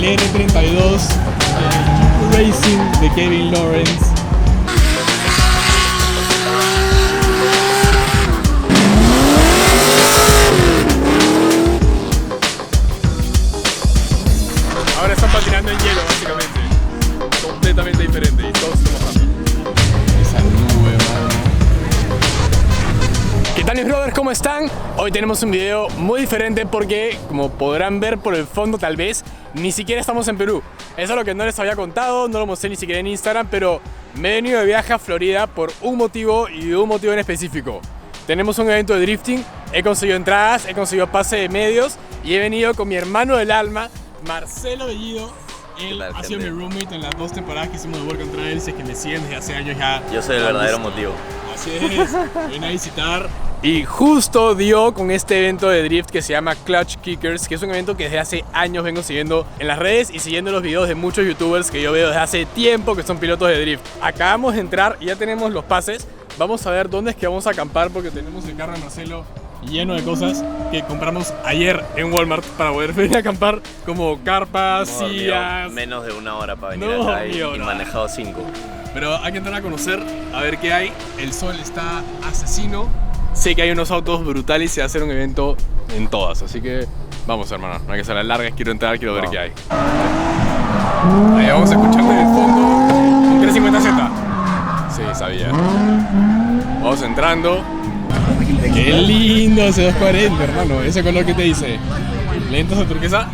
R32 Racing de Kevin Lawrence. Ahora están patinando en hielo, básicamente. Completamente diferente y todos se mojan. Esa nube, mano. ¿Qué tal, mis brothers? ¿Cómo están? Hoy tenemos un video muy diferente porque, como podrán ver por el fondo tal vez, ni siquiera estamos en Perú. Eso es lo que no les había contado, no lo mostré ni siquiera en Instagram, pero me he venido de viaje a Florida por un motivo y un motivo en específico. Tenemos un evento de drifting, he conseguido entradas, he conseguido pase de medios y he venido con mi hermano del alma, Marcelo Bellido. Él ha sido mi roommate en las 2 temporadas que hicimos de Work and Trails, que me siguen desde hace años ya. Yo soy el verdadero motivo. Así es, ven a visitar. Y justo dio con este evento de drift que se llama Clutch Kickers, que es un evento que desde hace años vengo siguiendo en las redes y siguiendo los videos de muchos youtubers que yo veo desde hace tiempo que son pilotos de drift. Acabamos de entrar y ya tenemos los pases. Vamos a ver dónde es que vamos a acampar porque tenemos el carro de Marcelo lleno de cosas que compramos ayer en Walmart para poder venir a acampar, como carpas, sillas. Menos de una hora para venir acá y manejado 5. Pero hay que entrar a conocer, a ver qué hay. El sol está asesino. Sé que hay unos autos brutales y se va a hacer un evento en todas, así que vamos, hermano, no hay que ser largas, quiero entrar, quiero ver qué hay. Ahí vamos a escuchar en el fondo un 350Z. Sí, sabía. Vamos entrando. Qué lindo ese 240, hermano. Ese color que te dice. ¿Lentos de turquesa?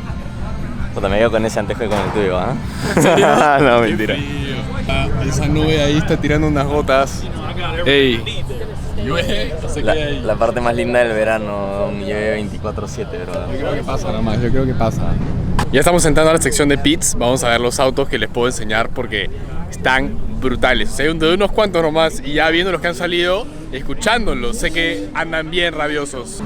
Puta, me quedo con ese antes que con el tuyo, ¿ah? ¿En serio? No, mentira. Esa nube ahí está tirando unas gotas. Ey. La parte más linda del verano, llevé 24/7, bro. Yo creo que pasa nomás, yo creo que pasa. Ya estamos entrando a la sección de pits, vamos a ver los autos que les puedo enseñar porque están brutales. O sea, de unos cuantos nomás y ya viendo los que han salido, escuchándolos, sé que andan bien rabiosos.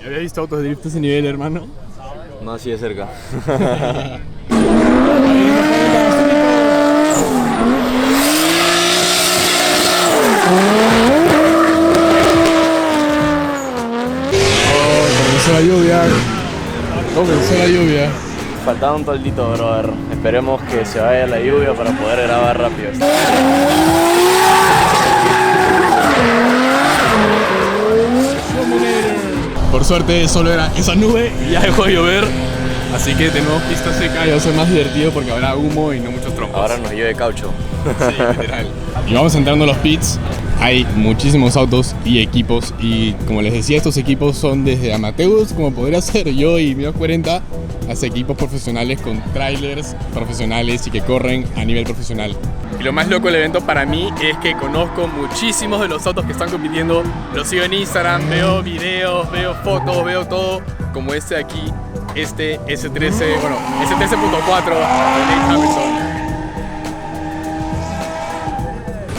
¿Habías visto autos de drift a ese nivel, hermano? No así de cerca. Comenzó la lluvia. Comenzó la lluvia. Faltaba un toldito, brother. Esperemos que se vaya la lluvia para poder grabar rápido. Por suerte solo era esa nube y ya dejó de llover. Así que tenemos pista seca y va a ser más divertido porque habrá humo y no muchos trompos. Ahora nos llueve caucho. Sí, literal. Y vamos entrando a los pits. Hay muchísimos autos y equipos y como les decía, estos equipos son desde amateurs, como podría ser yo y mi 240, hasta equipos profesionales con trailers profesionales y que corren a nivel profesional. Y lo más loco del evento para mí es que conozco muchísimos de los autos que están compitiendo. Los sigo en Instagram, veo videos, veo fotos, veo todo, como este de aquí, este S13, bueno, S13.4 de Nate Hamilton.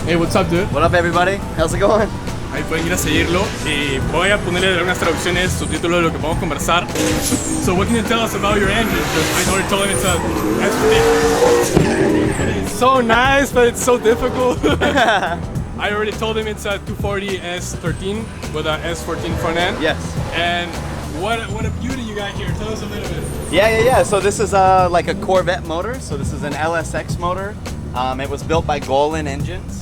Hey, what's up, dude? What up, everybody? How's it going? Ahí pueden ir a seguirlo y voy a ponerle algunas traducciones, subtítulos de lo que podemos conversar. So what can you tell us about your engine? Because I already told him it's it's so nice, but it's so difficult. I already told him it's a 240 S13 with a S14 front end. Yes. And what a beauty you got here. Tell us a little bit. Yeah. So this is like a Corvette motor. So this is an LSX motor. It was built by Golin Engines.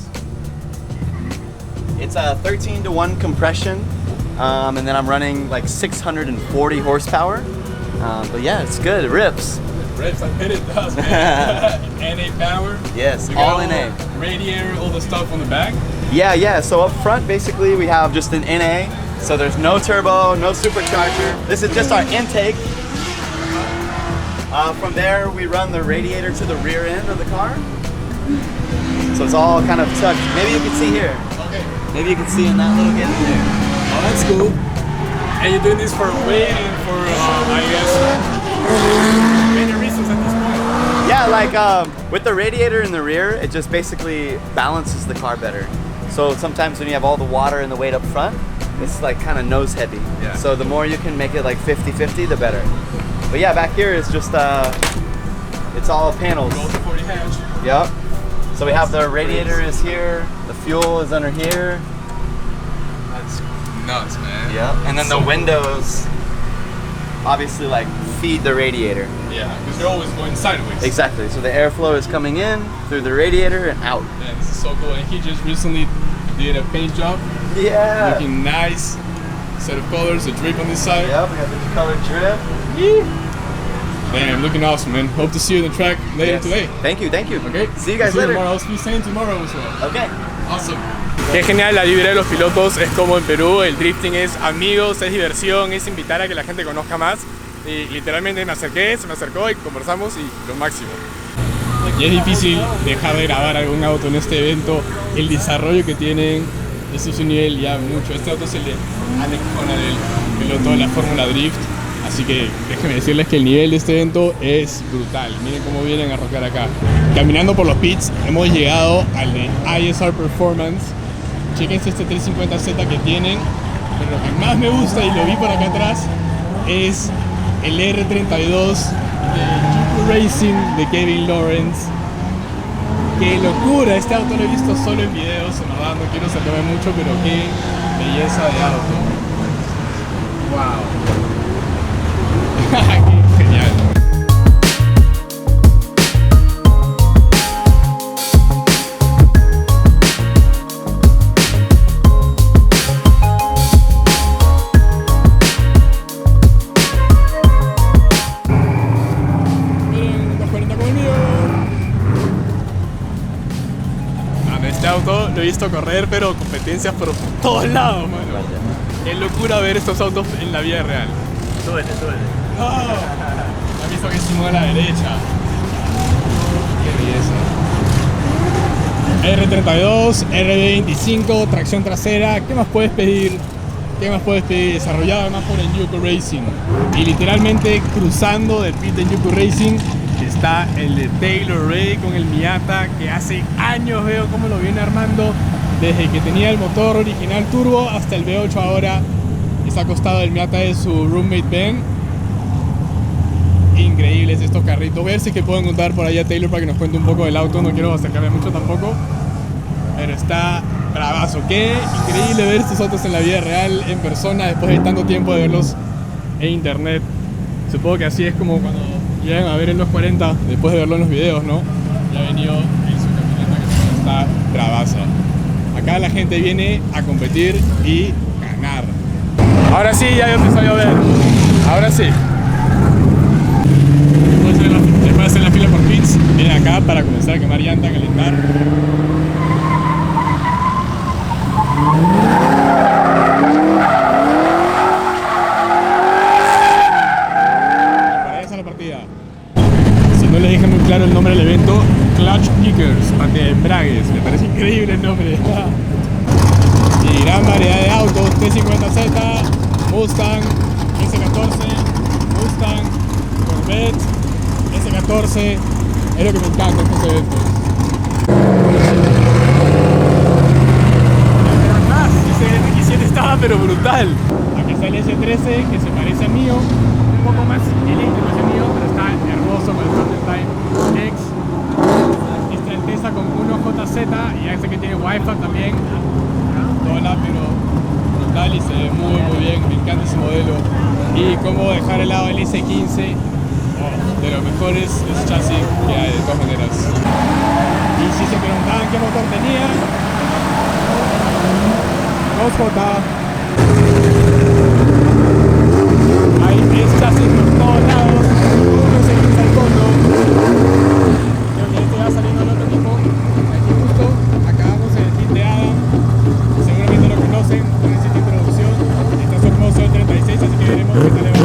It's a 13-to-1 compression, and then I'm running like 640 horsepower. But yeah, it's good. It rips. It rips. I bet it does, man. NA power. Yes, We all got NA. Radiator, all the stuff on the back. Yeah. So up front, basically, we have just an NA. So there's no turbo, no supercharger. This is just our intake. From there, we run the radiator to the rear end of the car. So it's all kind of tucked. Maybe you can see here. Okay. Maybe you can see in that little gate there. Oh, that's cool. And you're doing this for weight and for, I guess, many reasons at this point. Yeah, like with the radiator in the rear, it just basically balances the car better. So sometimes when you have all the water and the weight up front, it's like kind of nose heavy. Yeah. So the more you can make it like 50-50, the better. But yeah, back here is just it's all panels. Roll the 40 hatch. Yep. So we have the radiator is here, the fuel is under here. That's nuts, man. Yep. And then the windows obviously like feed the radiator. Yeah, because they're always going sideways. Exactly. So the airflow is coming in through the radiator and out. Yeah, this is so cool. And he just recently did a paint job. Yeah. Looking nice. Set of colors, a drip on this side. Yep, we got the color drip. Damn, looking awesome, man. Hope to see you in the track later today. Thank you. Okay. See you guys later. Tomorrow. I'll be saying tomorrow as well. Okay. Awesome. Qué genial la vibra de los pilotos, es como en Perú, el drifting es amigos, es diversión, es invitar a que la gente conozca más. Y literalmente me acerqué, se me acercó y conversamos y lo máximo. Y es difícil dejar de grabar algún auto en este evento, el desarrollo que tienen, esto es un nivel ya mucho. Este auto es el de Alex Honnold, el piloto de la Fórmula Drift, así que déjenme decirles que el nivel de este evento es brutal. Miren cómo vienen a rockear acá. Caminando por los pits hemos llegado al de ISR Performance. Chequense este 350Z que tienen, pero lo que más me gusta y lo vi por acá atrás es el R32 de Juku Racing de Kevin Lawrence. ¡Qué locura! Este auto lo he visto solo en videos, en verdad no quiero acercarme mucho, pero qué belleza de auto. ¡Wow! ¡Qué genial! Este auto lo he visto correr, pero competencias por todos lados, mano. Es locura ver estos autos en la vida real. Súbete. ¡Oh! ¿Has visto que se mueve a la derecha? Qué belleza. R32, RB25, tracción trasera. ¿Qué más puedes pedir? Desarrollado además por el Juku Racing. Y literalmente cruzando del pit de Juku Racing está el de Taylor Ray con el Miata, que hace años veo cómo lo viene armando, desde que tenía el motor original turbo hasta el V8 ahora. Está acostado del Miata de su roommate Ben. Increíbles estos carritos. Voy a ver si es que puedo encontrar por ahí a Taylor para que nos cuente un poco del auto. No quiero acercarme mucho tampoco, pero está bravazo. Qué increíble ver estos autos en la vida real, en persona, después de tanto tiempo de verlos en internet. Supongo que así es como cuando llegan a ver en los 40, después de verlo en los videos, ¿no? Ya ha venido en su camioneta, que está bravaza. Acá la gente viene a competir y ganar. Ahora sí, ya empezó a llover. Ahora sí. Después de hacer la fila por pits, vienen acá para comenzar a quemar llanta, calentar. No les dije muy claro el nombre del evento, Clutch Kickers, para que embragues, me parece increíble el nombre. Y gran variedad de autos, T50Z, Mustang, S14, Mustang, Corvette, S14, es lo que me encanta en estos eventos. Ese R17 estaba pero brutal. Aquí está el S13 que se parece al mío, un poco más eléctrico ese mío, pero está hermoso con el Time X. Esta Alteza con 1JZ y este que tiene Wi-Fi también. Hola, pero brutal y se ve muy bien, me encanta ese modelo. Y cómo dejar de lado el S15, de los mejores chasis que hay de todas maneras. Y si se preguntaban qué motor tenía, 2J. Hay chasis por todos lados, uno se quita al fondo. Creo que este va saliendo el otro equipo. Aquí justo acabamos en el kit de Adam. Seguramente lo conocen con ese kit de introducción. Está su hermoso el 36, así que veremos qué tal le va.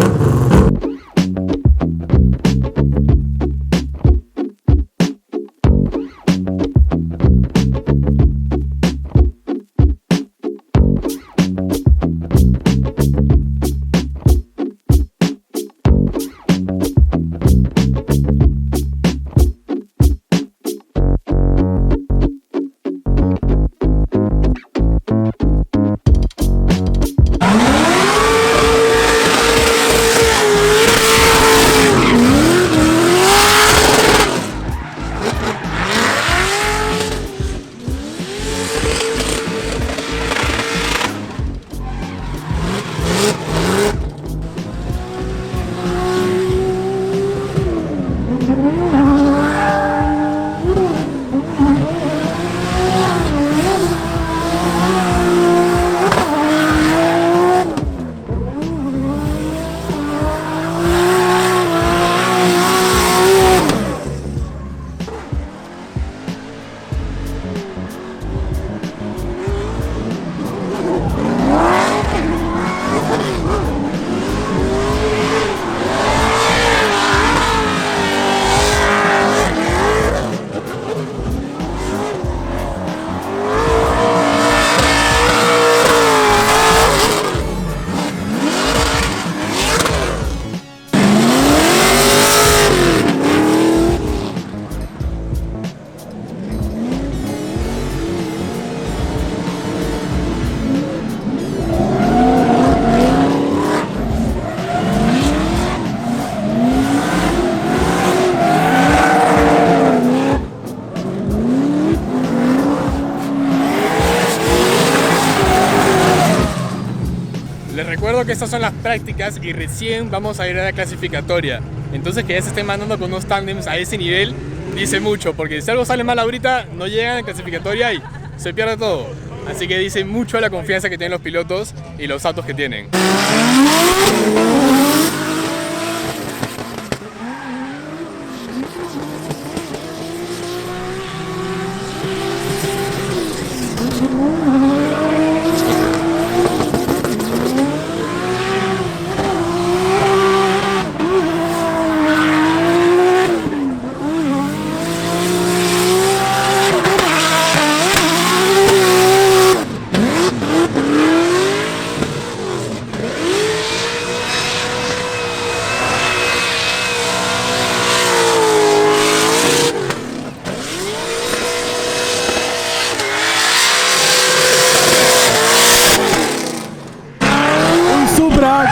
recuerdo que estas son las prácticas y recién vamos a ir a la clasificatoria. Entonces que ya se estén mandando con unos tándems a ese nivel dice mucho, porque si algo sale mal ahorita no llegan a la clasificatoria y se pierde todo. Así que dice mucho de la confianza que tienen los pilotos y los autos que tienen.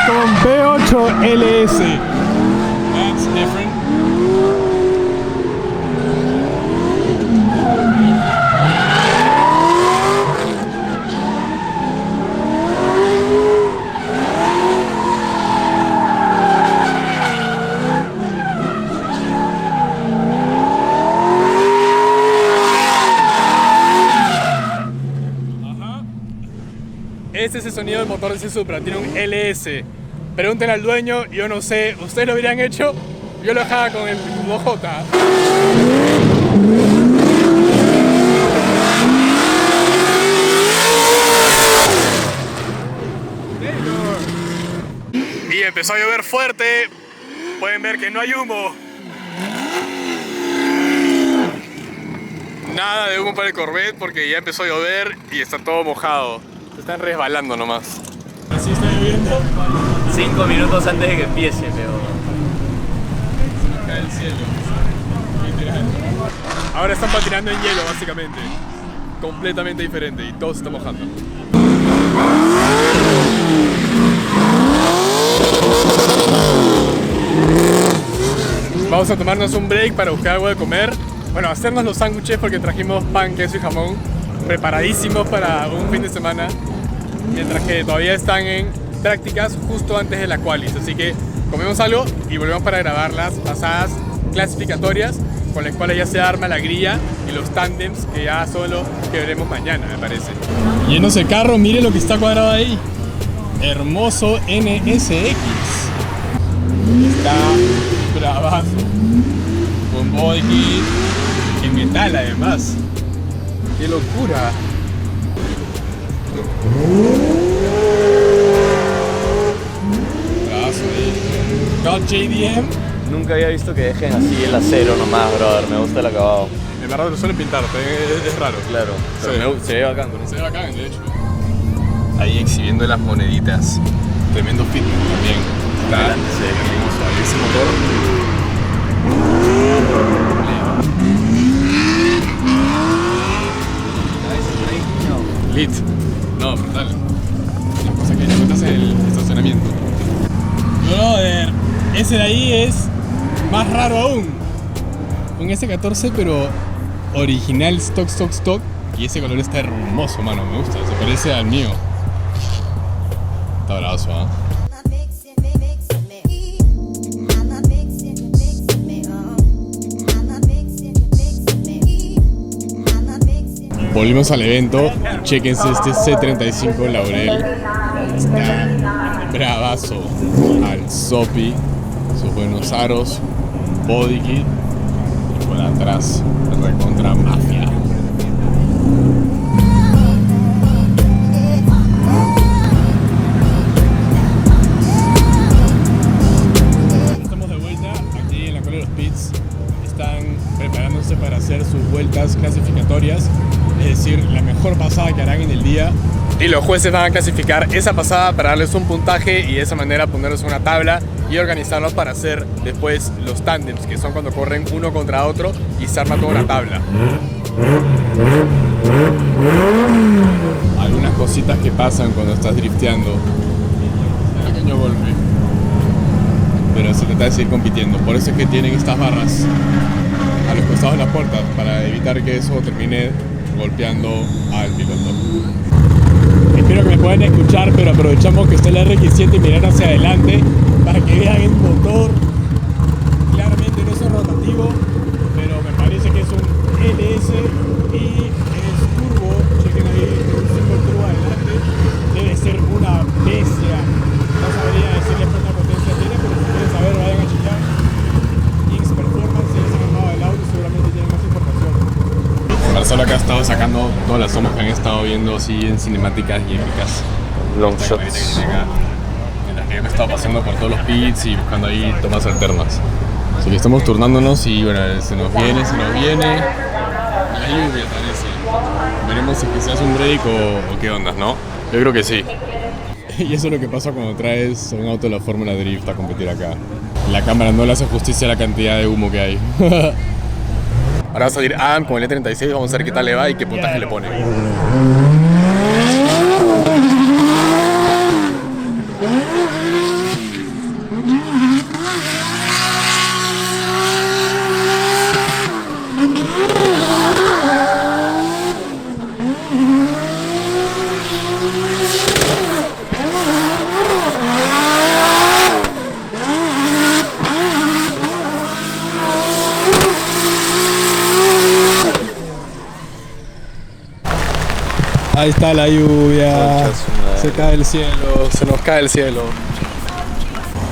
Con V8 LS. That's different. Este es el sonido del motor de ese Supra, tiene un LS. Pregúntenle al dueño, yo no sé, ¿ustedes lo habrían hecho? Yo lo dejaba con el 2J. Y empezó a llover fuerte, pueden ver que no hay humo. Nada de humo para el Corvette porque ya empezó a llover y está todo mojado. Se están resbalando nomás. Así está lloviendo. 5 minutos antes de que empiece, pero... Se nos cae el cielo. Literal. Ahora están patinando en hielo, básicamente. Completamente diferente y todo se está mojando. Vamos a tomarnos un break para buscar algo de comer. Bueno, hacernos los sándwiches porque trajimos pan, queso y jamón preparadísimos para un fin de semana. Mientras que todavía están en prácticas justo antes de la qualis, así que comemos algo y volvemos para grabar las pasadas clasificatorias con las cuales ya se arma la grilla y los tándems que ya son los que veremos mañana, me parece. Llenos el carro, mire lo que está cuadrado ahí. Hermoso NSX. Está bravazo. Con body kit en metal además. ¡Qué locura! God JDM. Nunca había visto que dejen así el acero nomás, brother. Me gusta el acabado. En verdad lo suelen pintar, es raro. Claro, pero se ve bacán. Se ve bacán, de hecho. Ahí exhibiendo las moneditas. Tremendo fitment también. Está hermoso ahí ese motor. Lit. No, brutal. Las cosas que encuentras en el estacionamiento. Brother, ese de ahí es más raro aún. Un S14 pero original stock. Y ese color está hermoso, mano, me gusta. Se parece al mío. Está bravazo, ¿eh? Volvimos al evento, chequense este C35 Laurel, está bravazo, al Sopi, sus buenos aros, body kit y por atrás, recontra mafia. Estamos de vuelta aquí en la cola de los pits, están preparándose para hacer sus vueltas clasificatorias. Es decir, la mejor pasada que harán en el día. Y los jueces van a clasificar esa pasada para darles un puntaje y de esa manera ponerlos en una tabla y organizarlos para hacer después los tándems, que son cuando corren uno contra otro y se arma toda una tabla. Algunas cositas que pasan cuando estás drifteando. Un pequeño golpe. Pero se trata de seguir compitiendo. Por eso es que tienen estas barras a los costados de las puertas, para evitar que eso termine golpeando al piloto. Espero que me puedan van a escuchar, pero aprovechamos que está el RX7 y mirar hacia adelante para que vean el motor. Claramente no es un rotativo, pero me parece que es un LS y es turbo. Chequen ahí, un single turbo adelante. Debe ser una bestia. No sabría decirles cuánta potencia tiene, pero si quieren saber, vayan a chequear. X Performance, si les han armado el auto, seguramente tienen más información. Marcelo acá ha estado sacando todas las tomas que han estado viendo así en cinemáticas y épicas. Long shots. Mientras que yo me he estado paseando por todos los pits y buscando ahí tomas alternas. Así que estamos turnándonos y bueno, se nos viene. La lluvia parece. Veremos si quizás un break o qué ondas, ¿no? Yo creo que sí. Y eso es lo que pasa cuando traes un auto de la Fórmula Drift a competir acá. La cámara no le hace justicia a la cantidad de humo que hay. Ahora va a salir Adam con el E36, vamos a ver qué tal le va y qué puntaje le pone. Ahí está la lluvia, se cae el cielo, se nos cae el cielo.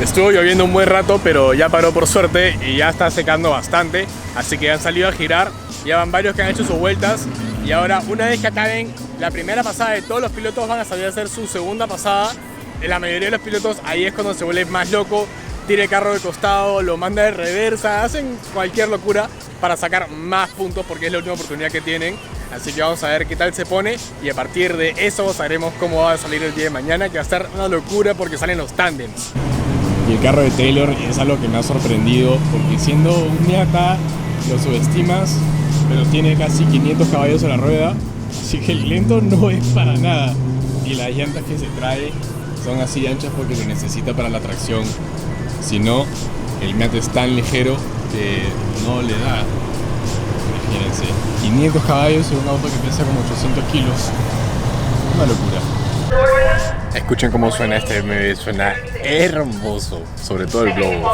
Estuvo lloviendo un buen rato, pero ya paró por suerte y ya está secando bastante. Así que han salido a girar, ya van varios que han hecho sus vueltas. Y ahora, una vez que acaben la primera pasada de todos los pilotos, van a salir a hacer su segunda pasada. En la mayoría de los pilotos, ahí es cuando se vuelve más loco. Tira el carro de costado, lo manda de reversa, hacen cualquier locura para sacar más puntos porque es la última oportunidad que tienen. Así que vamos a ver qué tal se pone y a partir de eso sabremos cómo va a salir el día de mañana, que va a estar una locura porque salen los tándems. Y el carro de Taylor es algo que me ha sorprendido porque siendo un Miata lo subestimas, pero tiene casi 500 caballos a la rueda, así que el lento no es para nada. Y las llantas que se trae son así anchas porque lo necesita para la tracción. Si no, el Miata es tan ligero que no le da. Imagínense, 500 caballos en un auto que pesa como 800 kilos. Una locura. Escuchen cómo suena este MB, suena hermoso, sobre todo el globo.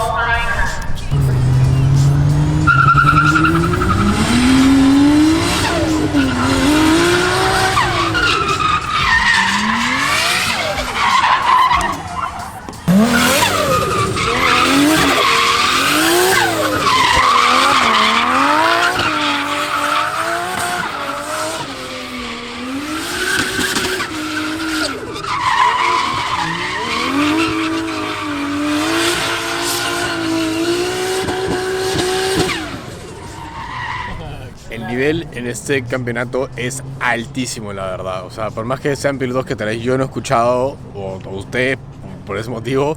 El nivel en este campeonato es altísimo, la verdad. O sea, por más que sean pilotos que tal vez yo no he escuchado, o ustedes, por ese motivo,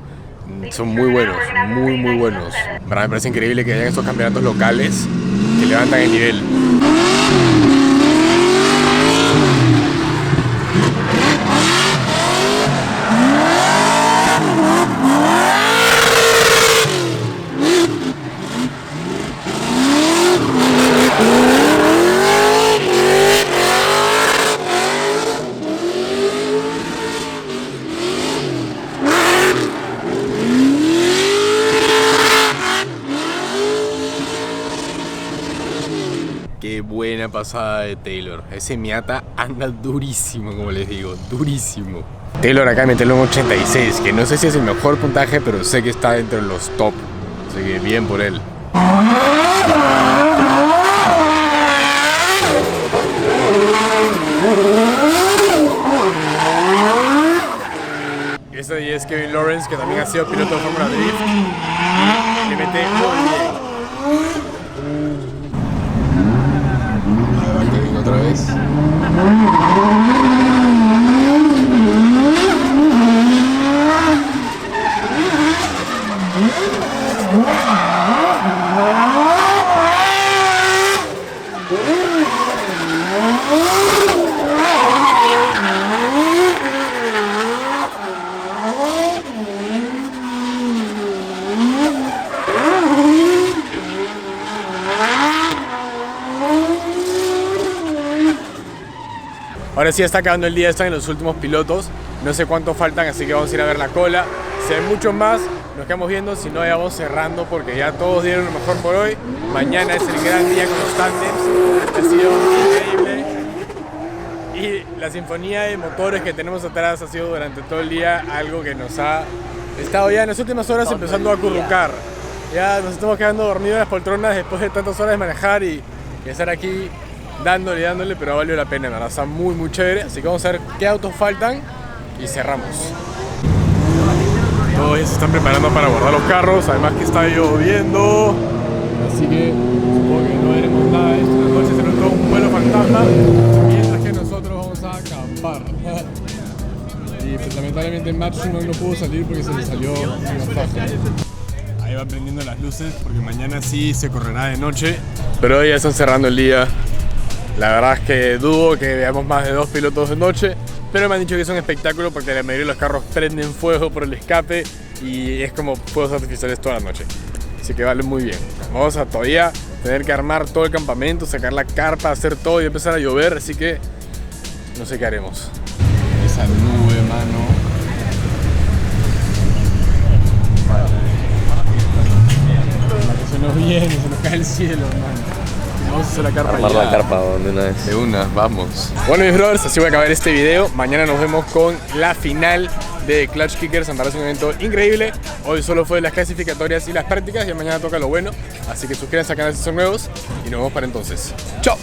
son muy buenos, muy buenos. Para mí me parece increíble que hayan estos campeonatos locales que levantan el nivel. Qué buena pasada de Taylor. Ese Miata anda durísimo, como les digo, durísimo. Taylor acá metió un 86, que no sé si es el mejor puntaje, pero sé que está dentro de los top. Así que bien por él. Este ahí es Kevin Lawrence, que también ha sido piloto de Fórmula Drift. Le mete muy bien. Otra vez. Ahora sí está acabando el día, están en los últimos pilotos No sé cuántos faltan, así que vamos a ir a ver la cola. Si hay muchos más, nos quedamos viendo. Si no, ya vamos cerrando porque ya todos dieron lo mejor por hoy. Mañana es el gran día con los tandems. Ha sido increíble. Y la sinfonía de motores que tenemos atrás ha sido durante todo el día algo que nos ha estado ya en las últimas horas empezando a acurrucar. Ya nos estamos quedando dormidos en las poltronas después de tantas horas de manejar y estar aquí dándole, pero valió la pena, ¿verdad? Está muy chévere. Así que vamos a ver qué autos faltan y cerramos. Todos ya se están preparando para guardar los carros, además que está lloviendo. Así que supongo que no veremos nada de esto. Esta noche se nos da un vuelo fantasma, mientras que nosotros vamos a acampar. Y pues lamentablemente Matsu no pudo salir porque se le salió una faja. Ahí van prendiendo las luces porque mañana sí se correrá de noche. Pero hoy ya están cerrando el día. La verdad es que dudo que veamos más de 2 pilotos de noche. Pero me han dicho que es un espectáculo porque la mayoría de los carros prenden fuego por el escape. Y es como fuegos artificiales toda la noche. Así que vale muy bien. Vamos a todavía tener que armar todo el campamento, sacar la carpa, hacer todo y empezar a llover. Así que no sé qué haremos. Esa nube, mano. Se nos viene, se nos cae el cielo, hermano. Vamos a hacer la carpa. Armar la carpa de una vez. De una, vamos. Bueno, mis brothers, así voy a acabar este video. Mañana nos vemos con la final de Clutch Kickers. Me parece un evento increíble. Hoy solo fue las clasificatorias y las prácticas y mañana toca lo bueno. Así que suscríbanse al canal si son nuevos y nos vemos para entonces. ¡Chao!